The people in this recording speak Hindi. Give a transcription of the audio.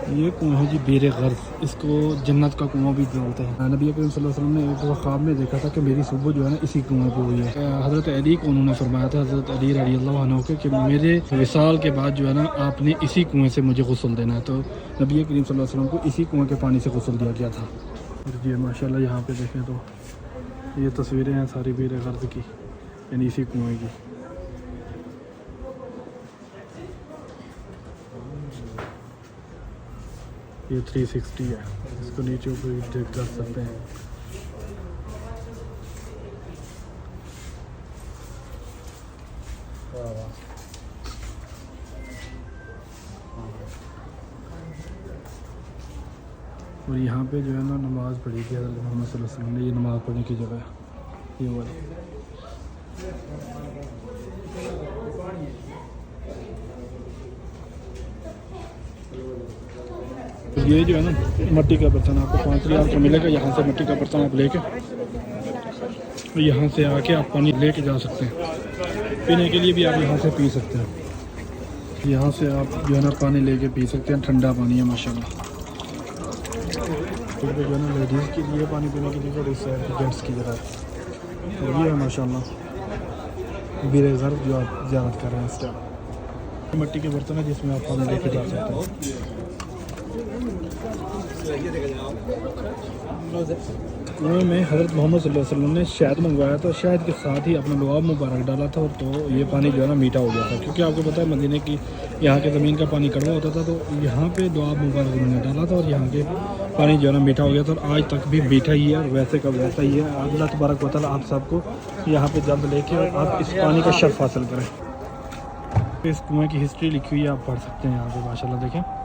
ये कुआं है जी बीर गर्ज, इसको जन्नत का कुआं भी बोलते हैं। नबी करीम सल्लल्लाहु अलैहि वसल्लम ने एक ख्वाब में देखा था कि मेरी सुबह जो है ना इसी कुएं पे हुई है। हज़रत अली को उन्होंने फरमाया था, हज़रत अली रज़ी अल्लाह अन्हु के, कि मेरे विसाल के बाद जो है ना आपने इसी कुएं से मुझे गुस्ल देना है। तो नबी करीम सल्लल्लाहु अलैहि वसल्लम को इसी कुएं के पानी से गुस्ल दिया गया था। और जी माशाल्लाह यहाँ पे देखें तो ये तस्वीरें हैं सारी बीर गर्ज की, यानी इसी कुएं की। ये 360 है, इसको नीचे ऊपर चेक कर सकते हैं। और यहाँ पे जो है ना नमाज़ पढ़ी थी हज़रत मोहम्मद सल्लल्लाहु अलैहि वसल्लम ने, ये नमाज़ पढ़ने की जगह है ये वाली। ये जो है ना मिट्टी का बर्तन आपको 5 रियाल का मिलेगा। यहाँ से मिट्टी का बर्तन आप लेके यहाँ से आके आप पानी लेके जा सकते हैं। पीने के लिए भी आप यहाँ से पी सकते हैं। यहाँ से आप जो है ना पानी लेके पी सकते हैं, ठंडा पानी है माशाल्लाह। फिर जो है ना लेडीज़ के लिए पानी पीने की जगह, इस साइड जेंट्स की जगह। और ये है माशाल्लाह बीर गर्ज जो आप ज़ियारत कर रहे हैं इस टाइम। मिट्टी के बर्तन है जिसमें आप पानी लेके जा सकते हैं। कुएं में हज़रत मोहम्मद सल्लल्लाहु अलैहि वसल्लम ने शहद मंगवाया था, शहद के साथ ही अपना लुआब मुबारक डाला था, और तो ये पानी जो है ना मीठा हो गया था। क्योंकि आपको पता है मदीने की यहाँ के ज़मीन का पानी कड़वा होता था, तो यहाँ पे लुआब मुबारक उन्होंने डाला था और यहाँ के पानी जो है ना मीठा हो गया था। और आज तक भी मीठा ही है और वैसे का वैसा ही है। अल्लाह तबारक व तआला आप सबको यहाँ पर जल्द लेके और आप इस पानी का शर्फ हासिल करें। इस कुएँ की हिस्ट्री लिखी हुई है, आप पढ़ सकते हैं यहाँ पर माशाल्लाह। देखें